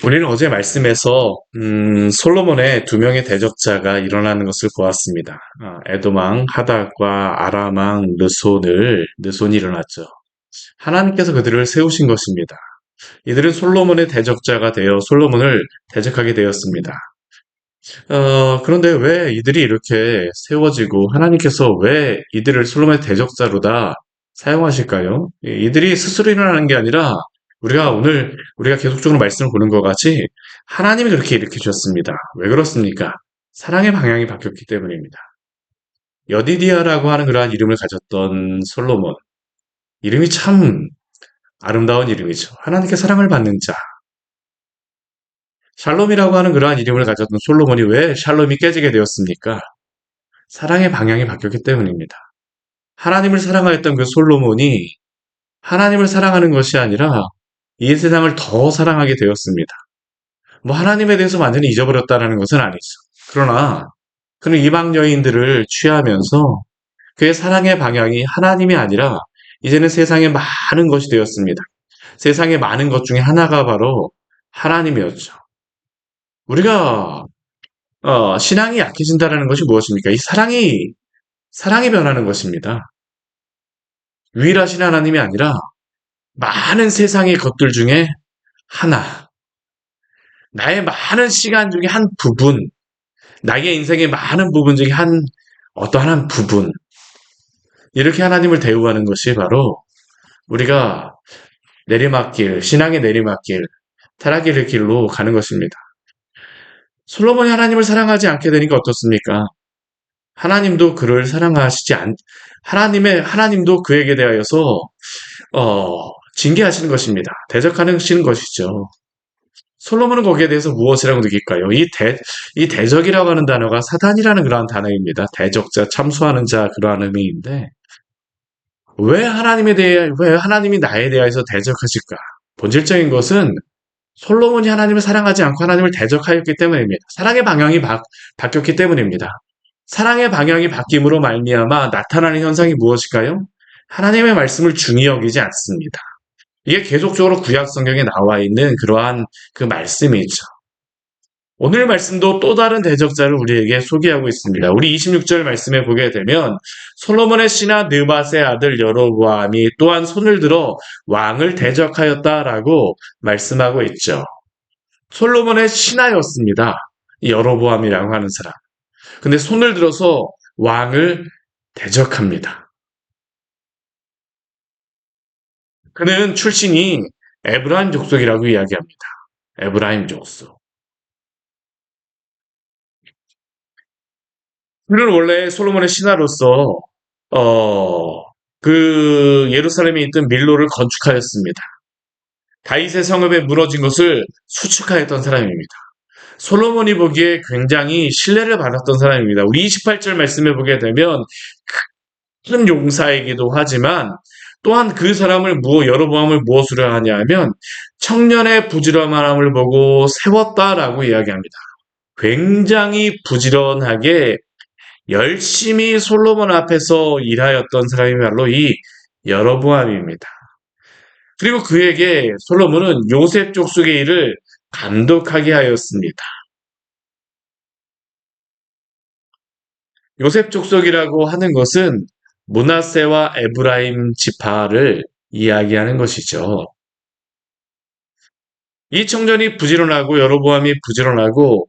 우리는 어제 말씀에서 솔로몬의 두 명의 대적자가 일어나는 것을 보았습니다. 에돔왕 하닥과 아람왕 르손이 일어났죠. 하나님께서 그들을 세우신 것입니다. 이들은 솔로몬의 대적자가 되어 솔로몬을 대적하게 되었습니다. 그런데 왜 이들이 이렇게 세워지고 하나님께서 왜 이들을 솔로몬의 대적자로다 사용하실까요? 이들이 스스로 일어나는 게 아니라 우리가 계속적으로 말씀을 보는 것 같이 하나님이 그렇게 일으켜 주셨습니다. 왜 그렇습니까? 사랑의 방향이 바뀌었기 때문입니다. 여디디아라고 하는 그러한 이름을 가졌던 솔로몬. 이름이 참 아름다운 이름이죠. 하나님께 사랑을 받는 자. 샬롬이라고 하는 그러한 이름을 가졌던 솔로몬이 왜 샬롬이 깨지게 되었습니까? 사랑의 방향이 바뀌었기 때문입니다. 하나님을 사랑하였던 그 솔로몬이 하나님을 사랑하는 것이 아니라 이 세상을 더 사랑하게 되었습니다. 뭐 하나님에 대해서 완전히 잊어버렸다는 것은 아니죠. 그러나 그는 이방 여인들을 취하면서 그의 사랑의 방향이 하나님이 아니라 이제는 세상의 많은 것이 되었습니다. 세상의 많은 것 중에 하나가 바로 하나님이었죠. 우리가 신앙이 약해진다는 것이 무엇입니까? 이 사랑이 변하는 것입니다. 유일하신 하나님이 아니라 많은 세상의 것들 중에 하나, 나의 많은 시간 중에 한 부분, 나의 인생의 많은 부분 중에 어떠한 한 부분, 이렇게 하나님을 대우하는 것이 바로 우리가 신앙의 내리막길, 타락의 길로 가는 것입니다. 솔로몬이 하나님을 사랑하지 않게 되니까 어떻습니까? 하나님도 그를 하나님도 그에게 대하여서, 징계하시는 것입니다. 대적하시는 것이죠. 솔로몬은 거기에 대해서 무엇이라고 느낄까요? 이 대적이라고 하는 단어가 사단이라는 그러한 단어입니다. 대적자, 참소하는 자, 그러한 의미인데, 왜 하나님이 나에 대하여서 대적하실까? 본질적인 것은 솔로몬이 하나님을 사랑하지 않고 하나님을 대적하였기 때문입니다. 사랑의 방향이 바뀌었기 때문입니다. 사랑의 방향이 바뀜으로 말미암아 나타나는 현상이 무엇일까요? 하나님의 말씀을 중히 여기지 않습니다. 이게 계속적으로 구약 성경에 나와 있는 그러한 그 말씀이죠. 오늘 말씀도 또 다른 대적자를 우리에게 소개하고 있습니다. 우리 26절 말씀에 보게 되면 솔로몬의 신하 느밧의 아들 여로보암이 또한 손을 들어 왕을 대적하였다라고 말씀하고 있죠. 솔로몬의 신하였습니다. 이 여로보암이라고 하는 사람. 근데 손을 들어서 왕을 대적합니다. 그는 출신이 에브라임 족속이라고 이야기합니다. 에브라임 족속. 그는 원래 솔로몬의 신하로서 그 예루살렘에 있던 밀로를 건축하였습니다. 다윗의 성읍에 무너진 것을 수축하였던 사람입니다. 솔로몬이 보기에 굉장히 신뢰를 받았던 사람입니다. 우리 28절 말씀에 보게 되면 큰 용사이기도 하지만 또한 그 사람을 여로보암을 무엇으로 하냐면 청년의 부지런함을 보고 세웠다라고 이야기합니다. 굉장히 부지런하게 열심히 솔로몬 앞에서 일하였던 사람이 바로 이 여로보암입니다. 그리고 그에게 솔로몬은 요셉 족속의 일을 감독하게 하였습니다. 요셉 족속이라고 하는 것은 므낫세와 에브라임 지파를 이야기하는 것이죠. 이 청년이 부지런하고 여로보암이 부지런하고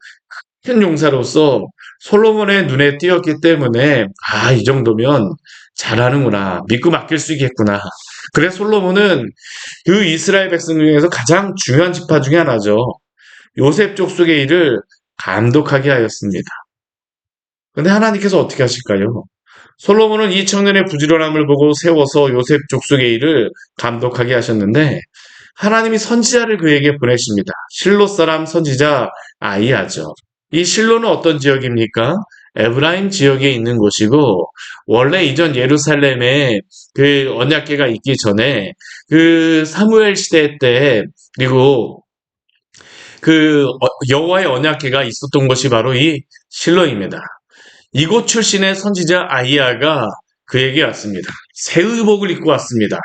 큰 용사로서 솔로몬의 눈에 띄었기 때문에 이 정도면 잘하는구나. 믿고 맡길 수 있겠구나. 그래서 솔로몬은 그 이스라엘 백성 중에서 가장 중요한 지파 중에 하나죠. 요셉 족속의 일을 감독하게 하였습니다. 근데 하나님께서 어떻게 하실까요? 솔로몬은 이 청년의 부지런함을 보고 세워서 요셉 족속의 일을 감독하게 하셨는데 하나님이 선지자를 그에게 보내십니다. 실로 사람 선지자 아이야죠. 이 실로는 어떤 지역입니까? 에브라임 지역에 있는 곳이고 원래 이전 예루살렘에 그 언약궤가 있기 전에 그 사무엘 시대 때 그리고 그 여호와의 언약궤가 있었던 것이 바로 이 실로입니다. 이곳 출신의 선지자 아이야가 그에게 왔습니다. 새 의복을 입고 왔습니다.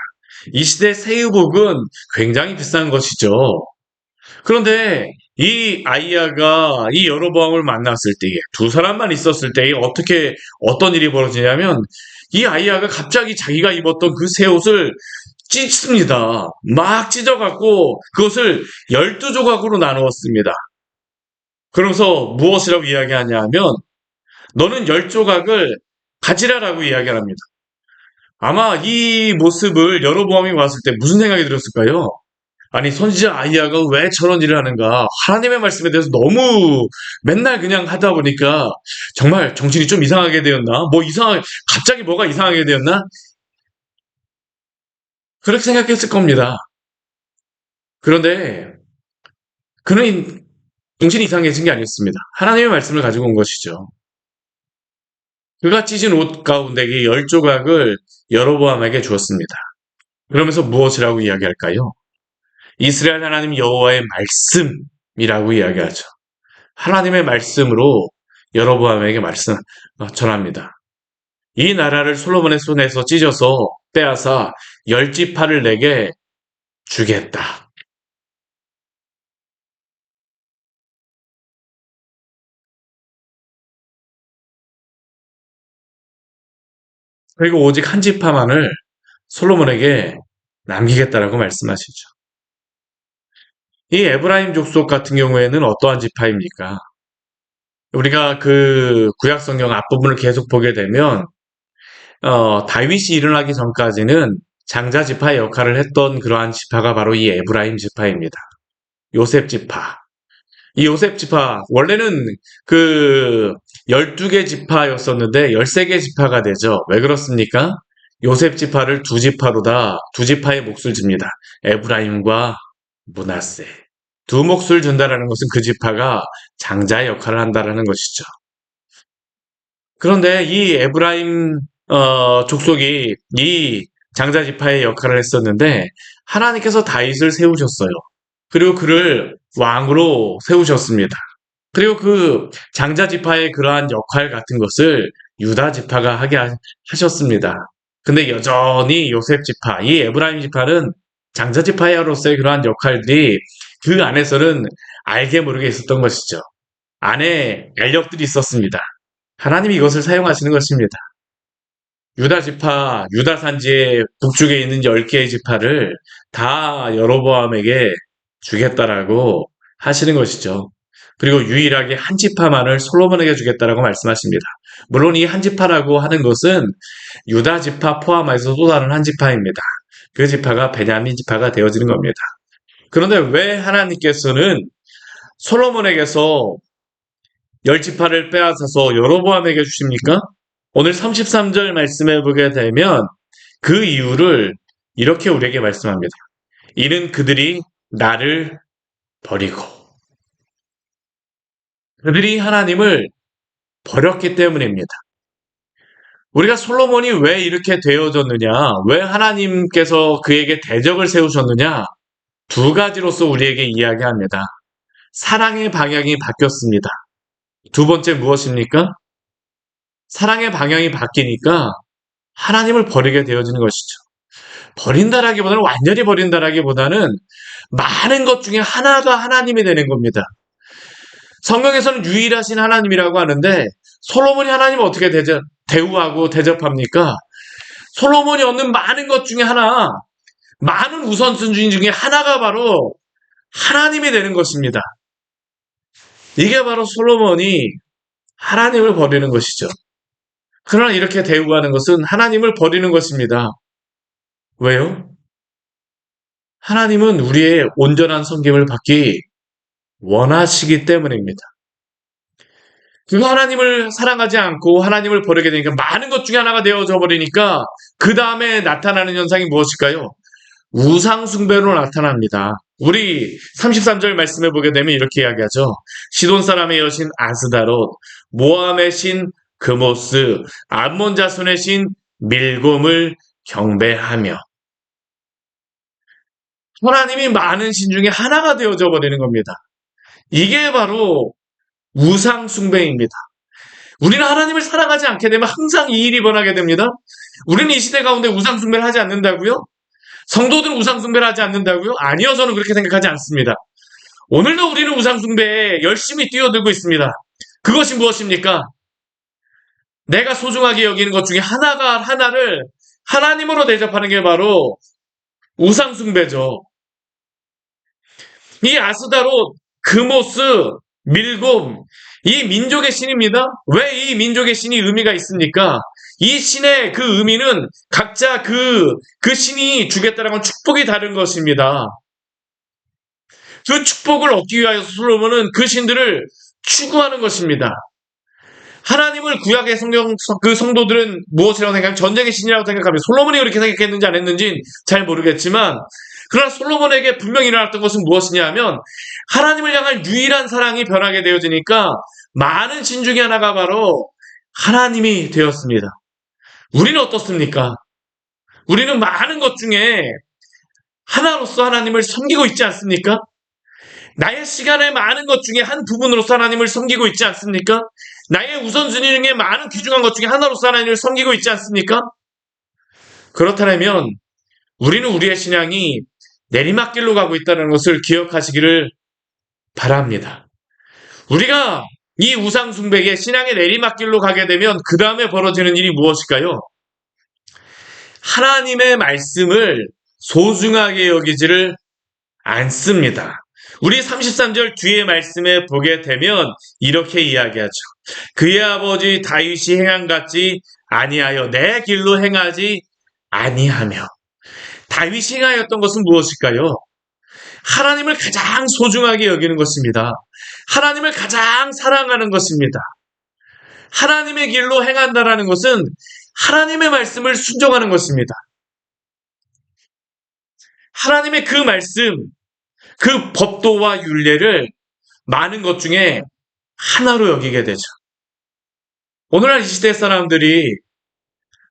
이 시대 새 의복은 굉장히 비싼 것이죠. 그런데 이 아이야가 이 여로보암을 만났을 때, 두 사람만 있었을 때 어떻게 어떤 일이 벌어지냐면 이 아이야가 갑자기 자기가 입었던 그 새 옷을 찢습니다. 막 찢어갖고 그것을 12조각으로 나누었습니다. 그러면서 무엇이라고 이야기하냐면 너는 10조각을 가지라라고 이야기합니다. 아마 이 모습을 여로보암이 봤을 때 무슨 생각이 들었을까요? 아니 선지자 아이야가 왜 저런 일을 하는가? 하나님의 말씀에 대해서 너무 맨날 그냥 하다 보니까 정말 정신이 좀 이상하게 되었나? 갑자기 뭐가 이상하게 되었나? 그렇게 생각했을 겁니다. 그런데 그는 정신이 이상해진 게 아니었습니다. 하나님의 말씀을 가지고 온 것이죠. 그가 찢은 옷 가운데 이 10조각을 여로보암에게 주었습니다. 그러면서 무엇이라고 이야기할까요? 이스라엘 하나님 여호와의 말씀이라고 이야기하죠. 하나님의 말씀으로 여로보암에게 전합니다. 이 나라를 솔로몬의 손에서 찢어서 빼앗아 10지파를 내게 주겠다. 그리고 오직 한 지파만을 솔로몬에게 남기겠다라고 말씀하시죠. 이 에브라임 족속 같은 경우에는 어떠한 지파입니까? 우리가 그 구약 성경 앞부분을 계속 보게 되면 다윗이 일어나기 전까지는 장자 지파의 역할을 했던 그러한 지파가 바로 이 에브라임 지파입니다. 요셉 지파. 이 요셉 지파, 원래는 그 12개 지파였었는데 13개 지파가 되죠. 왜 그렇습니까? 요셉 지파를 두 지파의 몫을 줍니다. 에브라임과 므낫세. 두 몫을 준다라는 것은 그 지파가 장자의 역할을 한다라는 것이죠. 그런데 이 에브라임 족속이 이 장자 지파의 역할을 했었는데 하나님께서 다윗을 세우셨어요. 그리고 그를 왕으로 세우셨습니다. 그리고 그 장자 지파의 그러한 역할 같은 것을 유다 지파가 하게 하셨습니다. 근데 여전히 요셉 지파, 이 에브라임 지파는 장자 지파로서의 그러한 역할들이 그 안에서는 알게 모르게 있었던 것이죠. 안에 알력들이 있었습니다. 하나님이 이것을 사용하시는 것입니다. 유다 지파, 유다 산지의 북쪽에 있는 10개의 지파를 다 여로보암에게 주겠다라고 하시는 것이죠. 그리고 유일하게 한 지파만을 솔로몬에게 주겠다라고 말씀하십니다. 물론 이 한 지파라고 하는 것은 유다 지파 포함해서 또 다른 한 지파입니다. 그 지파가 베냐민 지파가 되어지는 겁니다. 그런데 왜 하나님께서는 솔로몬에게서 10지파를 빼앗아서 여로보암에게 주십니까? 오늘 33절 말씀해 보게 되면 그 이유를 이렇게 우리에게 말씀합니다. 이는 그들이 나를 버리고 그들이 하나님을 버렸기 때문입니다. 우리가 솔로몬이 왜 이렇게 되어졌느냐, 왜 하나님께서 그에게 대적을 세우셨느냐, 두 가지로서 우리에게 이야기합니다. 사랑의 방향이 바뀌었습니다. 두 번째 무엇입니까? 사랑의 방향이 바뀌니까 하나님을 버리게 되어지는 것이죠. 버린다라기보다는 완전히 버린다라기보다는 많은 것 중에 하나가 하나님이 되는 겁니다. 성경에서는 유일하신 하나님이라고 하는데 솔로몬이 하나님을 어떻게 대우하고 대접합니까? 솔로몬이 얻는 많은 것 중에 하나, 많은 우선순위 중에 하나가 바로 하나님이 되는 것입니다. 이게 바로 솔로몬이 하나님을 버리는 것이죠. 그러나 이렇게 대우하는 것은 하나님을 버리는 것입니다. 왜요? 하나님은 우리의 온전한 섬김을 받기 원하시기 때문입니다. 그 하나님을 사랑하지 않고 하나님을 버리게 되니까 많은 것 중에 하나가 되어져 버리니까 그 다음에 나타나는 현상이 무엇일까요? 우상숭배로 나타납니다. 우리 33절 말씀해 보게 되면 이렇게 이야기하죠. 시돈 사람의 여신 아스다롯, 모함의 신 그모스, 암몬 자손의 신 밀곰을 경배하며 하나님이 많은 신 중에 하나가 되어져 버리는 겁니다. 이게 바로 우상숭배입니다. 우리는 하나님을 사랑하지 않게 되면 항상 이 일이 벌어지게 됩니다. 우리는 이 시대 가운데 우상숭배를 하지 않는다고요? 성도들은 우상숭배를 하지 않는다고요? 아니요, 저는 그렇게 생각하지 않습니다. 오늘도 우리는 우상숭배에 열심히 뛰어들고 있습니다. 그것이 무엇입니까? 내가 소중하게 여기는 것 중에 하나를 하나님으로 대접하는 게 바로 우상숭배죠. 이 아스다롯, 그모스, 밀곰, 이 민족의 신입니다. 왜 이 민족의 신이 의미가 있습니까? 이 신의 그 의미는 각자 그 신이 주겠다는 건 축복이 다른 것입니다. 그 축복을 얻기 위하여 솔로몬은 그 신들을 추구하는 것입니다. 하나님을 구약의 그 성도들은 무엇이라고 생각하면 전쟁의 신이라고 생각하면 솔로몬이 그렇게 생각했는지 안 했는지는 잘 모르겠지만 그러나 솔로몬에게 분명히 일어났던 것은 무엇이냐 하면 하나님을 향한 유일한 사랑이 변하게 되어지니까 많은 신 중에 하나가 바로 하나님이 되었습니다. 우리는 어떻습니까? 우리는 많은 것 중에 하나로서 하나님을 섬기고 있지 않습니까? 나의 시간의 많은 것 중에 한 부분으로서 하나님을 섬기고 있지 않습니까? 나의 우선순위 중에 많은 귀중한 것 중에 하나로서 하나님을 섬기고 있지 않습니까? 그렇다면 우리는 우리의 신앙이 내리막길로 가고 있다는 것을 기억하시기를 바랍니다. 우리가 이 우상숭배의 신앙의 내리막길로 가게 되면 그 다음에 벌어지는 일이 무엇일까요? 하나님의 말씀을 소중하게 여기지를 않습니다. 우리 33절 뒤의 말씀에 보게 되면 이렇게 이야기하죠. 그의 아버지 다윗이 행한 같이 아니하여 내 길로 행하지 아니하며. 다윗이 행하였던 것은 무엇일까요? 하나님을 가장 소중하게 여기는 것입니다. 하나님을 가장 사랑하는 것입니다. 하나님의 길로 행한다라는 것은 하나님의 말씀을 순종하는 것입니다. 하나님의 그 말씀, 그 법도와 율례를 많은 것 중에 하나로 여기게 되죠. 오늘날 이 시대 사람들이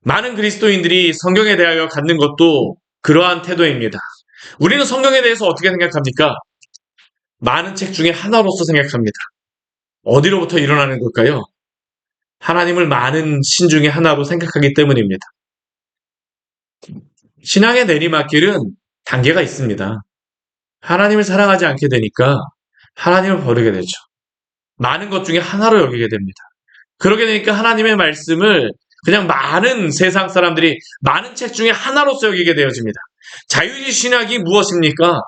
많은 그리스도인들이 성경에 대하여 갖는 것도 그러한 태도입니다. 우리는 성경에 대해서 어떻게 생각합니까? 많은 책 중에 하나로서 생각합니다. 어디로부터 일어나는 걸까요? 하나님을 많은 신 중에 하나로 생각하기 때문입니다. 신앙의 내리막길은 단계가 있습니다. 하나님을 사랑하지 않게 되니까 하나님을 버리게 되죠. 많은 것 중에 하나로 여기게 됩니다. 그러게 되니까 하나님의 말씀을 그냥 많은 세상 사람들이 많은 책 중에 하나로서 여기게 되어집니다. 자유주의 신학이 무엇입니까?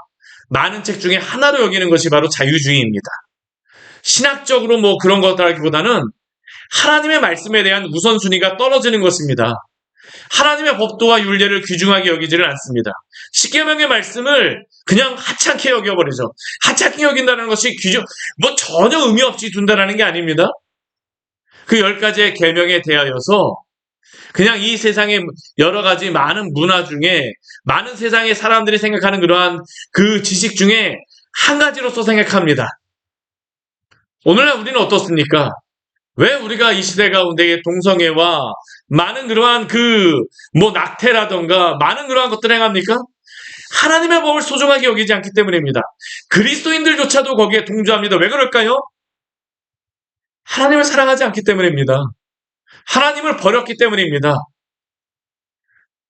많은 책 중에 하나로 여기는 것이 바로 자유주의입니다. 신학적으로 뭐 그런 것이라기보다는 하나님의 말씀에 대한 우선순위가 떨어지는 것입니다. 하나님의 법도와 율례를 귀중하게 여기지를 않습니다. 십계명의 말씀을 그냥 하찮게 여겨버리죠. 하찮게 여긴다는 것이 전혀 의미 없이 둔다는 게 아닙니다. 그 10가지의 계명에 대하여서 그냥 이 세상의 여러 가지 많은 문화 중에 많은 세상의 사람들이 생각하는 그러한 그 지식 중에 한 가지로서 생각합니다. 오늘날 우리는 어떻습니까? 왜 우리가 이 시대 가운데 동성애와 많은 그러한 낙태라던가 많은 그러한 것들을 행합니까? 하나님의 법을 소중하게 여기지 않기 때문입니다. 그리스도인들조차도 거기에 동조합니다. 왜 그럴까요? 하나님을 사랑하지 않기 때문입니다. 하나님을 버렸기 때문입니다.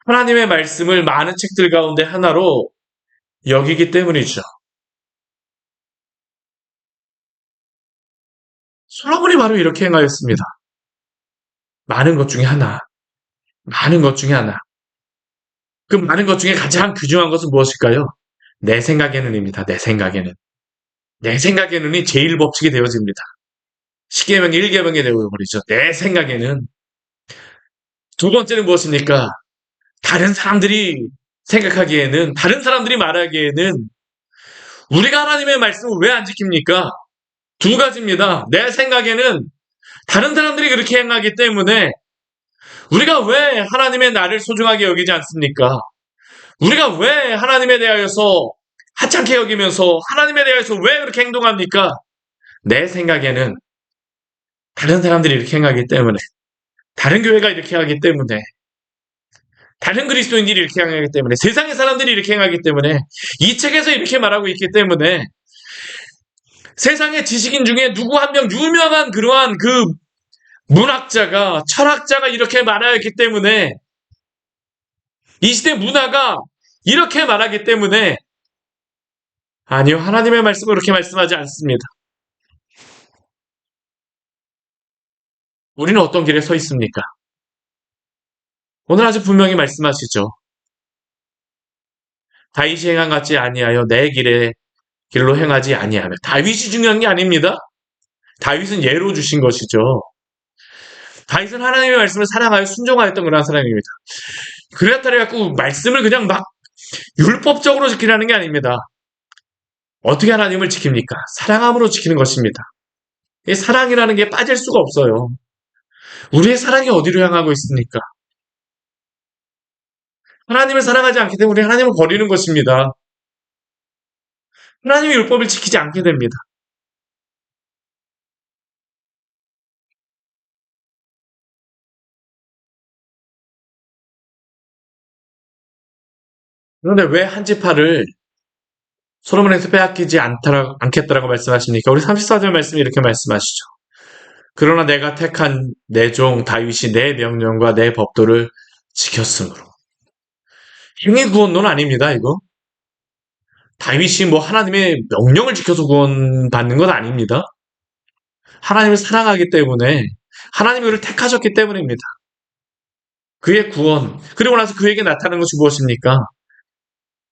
하나님의 말씀을 많은 책들 가운데 하나로 여기기 때문이죠. 솔로몬이 바로 이렇게 행하였습니다. 많은 것 중에 하나. 많은 것 중에 하나. 그 많은 것 중에 가장 귀중한 것은 무엇일까요? 내 생각에는입니다. 내 생각에는. 내 생각에는이 제일 법칙이 되어집니다. 십계명이 1계명이 되어버리죠. 내 생각에는. 두 번째는 무엇입니까? 다른 사람들이 생각하기에는, 다른 사람들이 말하기에는 우리가 하나님의 말씀을 왜 안 지킵니까? 두 가지입니다. 내 생각에는 다른 사람들이 그렇게 행하기 때문에 우리가 왜 하나님의 나를 소중하게 여기지 않습니까? 우리가 왜 하나님에 대하여서 하찮게 여기면서 하나님에 대하여서 왜 그렇게 행동합니까? 내 생각에는 다른 사람들이 이렇게 행하기 때문에, 다른 교회가 이렇게 하기 때문에, 다른 그리스도인들이 이렇게 행하기 때문에, 세상의 사람들이 이렇게 행하기 때문에, 이 책에서 이렇게 말하고 있기 때문에, 세상의 지식인 중에 누구 한 명 유명한 그러한 그 문학자가, 철학자가 이렇게 말하였기 때문에, 이 시대 문화가 이렇게 말하기 때문에 아니요, 하나님의 말씀은 그렇게 말씀하지 않습니다. 우리는 어떤 길에 서 있습니까? 오늘 아주 분명히 말씀하시죠. 다윗이 행한 같지 아니하여 내 길로 행하지 아니하며. 다윗이 중요한 게 아닙니다. 다윗은 예로 주신 것이죠. 다윗은 하나님의 말씀을 사랑하여 순종하였던 그런 사람입니다. 그랬다 해갖고 말씀을 그냥 막 율법적으로 지키라는 게 아닙니다. 어떻게 하나님을 지킵니까? 사랑함으로 지키는 것입니다. 이 사랑이라는 게 빠질 수가 없어요. 우리의 사랑이 어디로 향하고 있습니까? 하나님을 사랑하지 않기 때문에 하나님을 버리는 것입니다. 하나님의 율법을 지키지 않게 됩니다. 그런데 왜 한 지파를 솔로몬에서 빼앗기지 않겠다라고 말씀하십니까? 우리 34절 말씀이 이렇게 말씀하시죠. 그러나 내가 택한 내 종 다윗이 내 명령과 내 법도를 지켰으므로. 행위 구원론 아닙니다, 이거. 다윗이 뭐 하나님의 명령을 지켜서 구원받는 건 아닙니다. 하나님을 사랑하기 때문에 하나님이 그를 택하셨기 때문입니다. 그의 구원, 그리고 나서 그에게 나타나는 것이 무엇입니까?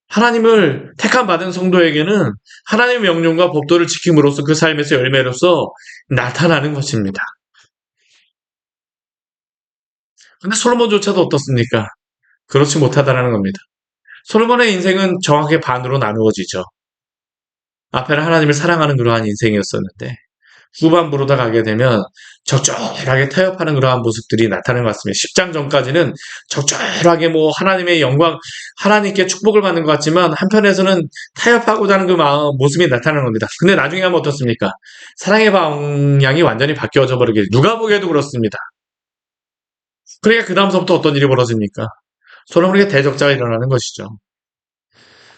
하나님을 택함 받은 성도에게는 하나님의 명령과 법도를 지킴으로써 그 삶에서 열매로서 나타나는 것입니다. 근데 솔로몬조차도 어떻습니까? 그렇지 못하다라는 겁니다. 솔로몬의 인생은 정확하게 반으로 나누어지죠. 앞에는 하나님을 사랑하는 그러한 인생이었었는데 후반부로다 가게 되면 적절하게 타협하는 그러한 모습들이 나타나는 것 같습니다. 10장 전까지는 적절하게 뭐 하나님의 영광, 하나님께 축복을 받는 것 같지만 한편에서는 타협하고자 하는 그 마음, 모습이 나타나는 겁니다. 근데 나중에 하면 어떻습니까? 사랑의 방향이 완전히 바뀌어져 버리게 누가 보기에도 그렇습니다. 그러니까 그 다음서부터 어떤 일이 벌어집니까? 솔로몬에게 대적자가 일어나는 것이죠.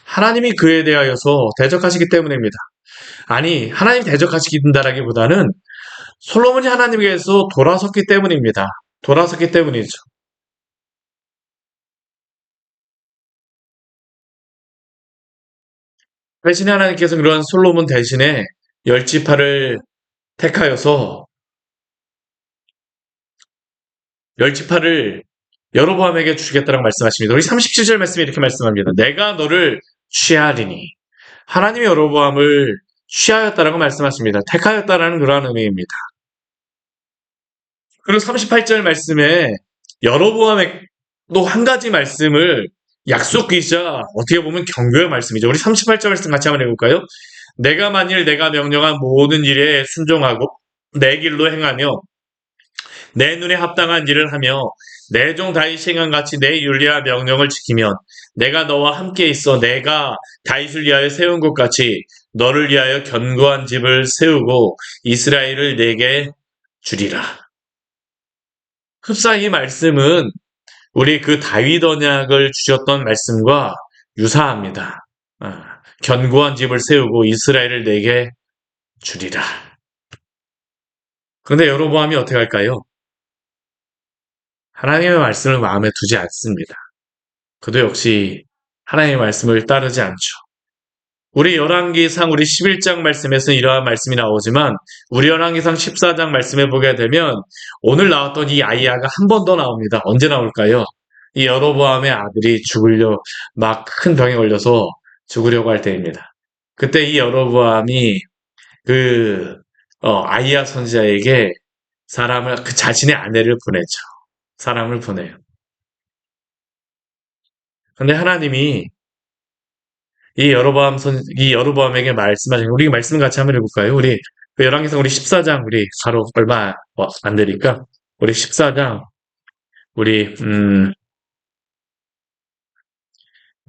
하나님이 그에 대하여서 대적하시기 때문입니다. 아니, 하나님 대적하시긴다라기보다는 솔로몬이 하나님께서 돌아섰기 때문입니다. 돌아섰기 때문이죠. 대신에 하나님께서 그런 솔로몬 대신에 열지파를 택하여서 열지파를 여로보암에게 주시겠다라고 말씀하십니다. 우리 37절 말씀에 이렇게 말씀합니다. 내가 너를 취하리니 하나님이 여로보암을 취하였다라고 말씀하십니다. 택하였다라는 그러한 의미입니다. 그리고 38절 말씀에 여로보암의 또 한 가지 말씀을 약속이자 어떻게 보면 경고의 말씀이죠. 우리 38절 말씀 같이 한번 해볼까요? 내가 만일 내가 명령한 모든 일에 순종하고 내 길로 행하며 내 눈에 합당한 일을 하며 내 종 다윗이 행한 같이 내 윤리와 명령을 지키면 내가 너와 함께 있어 내가 다윗을 위하여 세운 것 같이 너를 위하여 견고한 집을 세우고 이스라엘을 내게 주리라. 흡사 이 말씀은 우리 그 다윗 언약을 주셨던 말씀과 유사합니다. 견고한 집을 세우고 이스라엘을 내게 주리라. 그런데 여로보암이 어떻게 할까요? 하나님의 말씀을 마음에 두지 않습니다. 그도 역시 하나님의 말씀을 따르지 않죠. 우리 열왕기상 우리 11장 말씀에서는 이러한 말씀이 나오지만 우리 열왕기상 14장 말씀에 보게 되면 오늘 나왔던 이 아이야가 한 번 더 나옵니다. 언제 나올까요? 이 여로보암의 아들이 막 큰 병에 걸려서 죽으려고 할 때입니다. 그때 이 여로보암이 그 아이야 선지자에게 그 자신의 아내를 보내죠. 사람을 보내요. 근데 하나님이 이 여로보암에게 말씀하신, 우리 말씀 같이 한번 해볼까요? 우리, 그 열왕기상 우리 14장, 우리 바로 얼마 안 되니까, 우리 14장, 우리,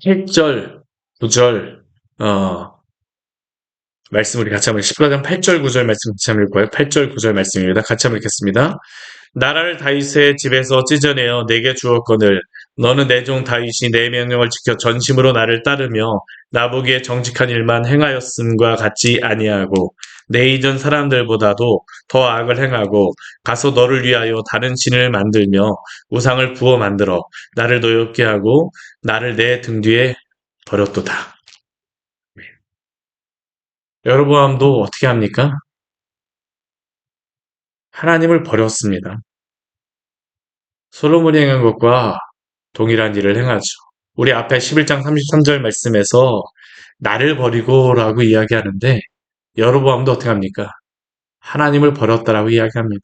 8절, 9절, 말씀 우리 같이 한번 14장 8절 9절 말씀 같이 한번 읽고요. 8절 9절 말씀입니다. 같이 한번 읽겠습니다. 나라를 다윗의 집에서 찢어내어 내게 주었거늘 너는 내 종 다윗이 내 명령을 지켜 전심으로 나를 따르며 나보기에 정직한 일만 행하였음과 같지 아니하고 내 이전 사람들보다도 더 악을 행하고 가서 너를 위하여 다른 신을 만들며 우상을 부어 만들어 나를 노엽게 하고 나를 내 등 뒤에 버렸도다. 여로보암도 어떻게 합니까? 하나님을 버렸습니다. 솔로몬이 행한 것과 동일한 일을 행하죠. 우리 앞에 11장 33절 말씀에서 나를 버리고라고 이야기하는데 여로보암도 어떻게 합니까? 하나님을 버렸다라고 이야기합니다.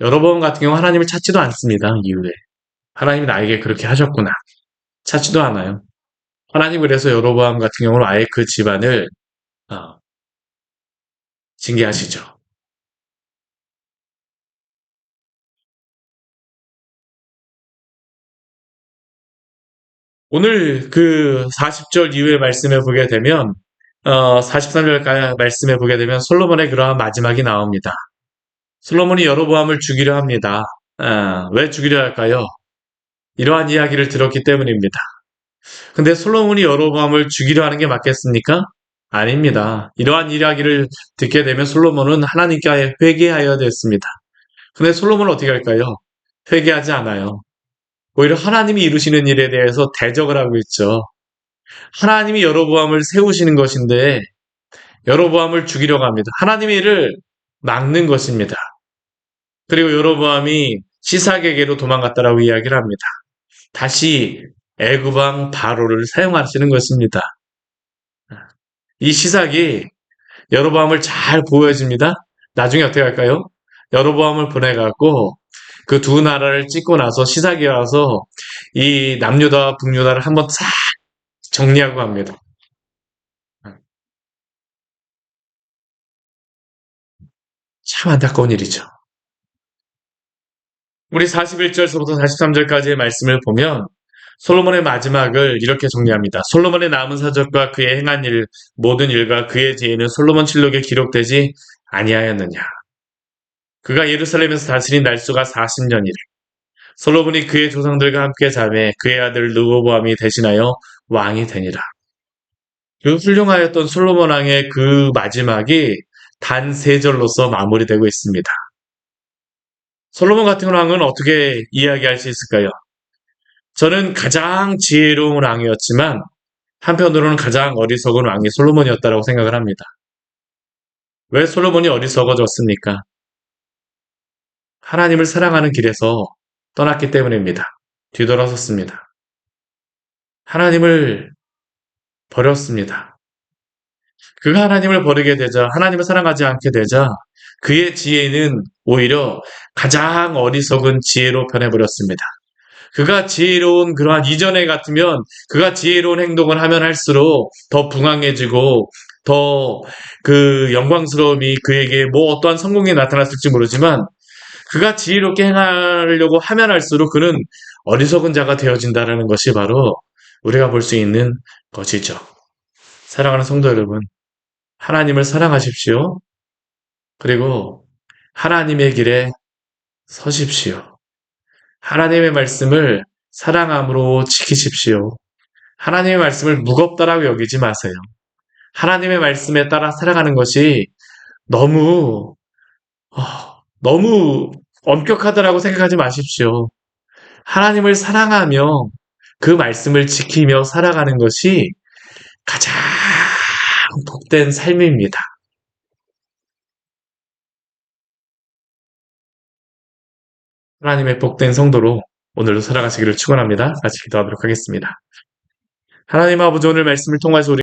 여로보암 같은 경우 하나님을 찾지도 않습니다. 이후에 하나님이 나에게 그렇게 하셨구나 찾지도 않아요. 하나님 그래서 여로보암 같은 경우는 아예 그 집안을 어, 징계하시죠. 오늘 그 40절 이후의 말씀에 보게 되면 43절 말씀에 보게 되면 솔로몬의 그러한 마지막이 나옵니다. 솔로몬이 여로보암을 죽이려 합니다. 왜 죽이려 할까요? 이러한 이야기를 들었기 때문입니다. 근데 솔로몬이 여로보암을 죽이려 하는 게 맞겠습니까? 아닙니다. 이러한 이야기를 듣게 되면 솔로몬은 하나님께 회개하여야 됐습니다. 근데 솔로몬은 어떻게 할까요? 회개하지 않아요. 오히려 하나님이 이루시는 일에 대해서 대적을 하고 있죠. 하나님이 여로보암을 세우시는 것인데 여로보암을 죽이려고 합니다. 하나님의 일을 막는 것입니다. 그리고 여로보암이 시삭에게로 도망갔다라고 이야기를 합니다. 다시 애굽 왕 바로를 사용하시는 것입니다. 이 시삭이 여로보암을 잘 보여줍니다. 나중에 어떻게 할까요? 여로보암을 보내갖고 그 두 나라를 찍고 나서 시삭이 와서 이 남유다와 북유다를 한번 싹 정리하고 합니다. 참 안타까운 일이죠. 우리 41절서부터 43절까지의 말씀을 보면 솔로몬의 마지막을 이렇게 정리합니다. 솔로몬의 남은 사적과 그의 행한 일, 모든 일과 그의 지혜는 솔로몬 칠록에 기록되지 아니하였느냐. 그가 예루살렘에서 다스린 날수가 40년이래. 솔로몬이 그의 조상들과 함께 자매 그의 아들 르호보암이 대신하여 왕이 되니라. 그 훌륭하였던 솔로몬 왕의 그 마지막이 단 세 절로서 마무리되고 있습니다. 솔로몬 같은 왕은 어떻게 이야기할 수 있을까요? 저는 가장 지혜로운 왕이었지만 한편으로는 가장 어리석은 왕이 솔로몬이었다고 생각을 합니다. 왜 솔로몬이 어리석어졌습니까? 하나님을 사랑하는 길에서 떠났기 때문입니다. 뒤돌아섰습니다. 하나님을 버렸습니다. 그가 하나님을 버리게 되자 하나님을 사랑하지 않게 되자 그의 지혜는 오히려 가장 어리석은 지혜로 변해버렸습니다. 그가 지혜로운 그러한 이전에 같으면 그가 지혜로운 행동을 하면 할수록 더 붕황해지고 더 그 영광스러움이 그에게 뭐 어떠한 성공이 나타났을지 모르지만 그가 지혜롭게 행하려고 하면 할수록 그는 어리석은 자가 되어진다는 것이 바로 우리가 볼 수 있는 것이죠. 사랑하는 성도 여러분, 하나님을 사랑하십시오. 그리고 하나님의 길에 서십시오. 하나님의 말씀을 사랑함으로 지키십시오. 하나님의 말씀을 무겁다라고 여기지 마세요. 하나님의 말씀에 따라 살아가는 것이 너무 어, 너무 엄격하다라고 생각하지 마십시오. 하나님을 사랑하며 그 말씀을 지키며 살아가는 것이 가장 복된 삶입니다. 하나님의 복된 성도로 오늘도 살아가시기를 축원합니다. 같이 기도하도록 하겠습니다. 하나님 아버지 오늘 말씀을 통해서 우리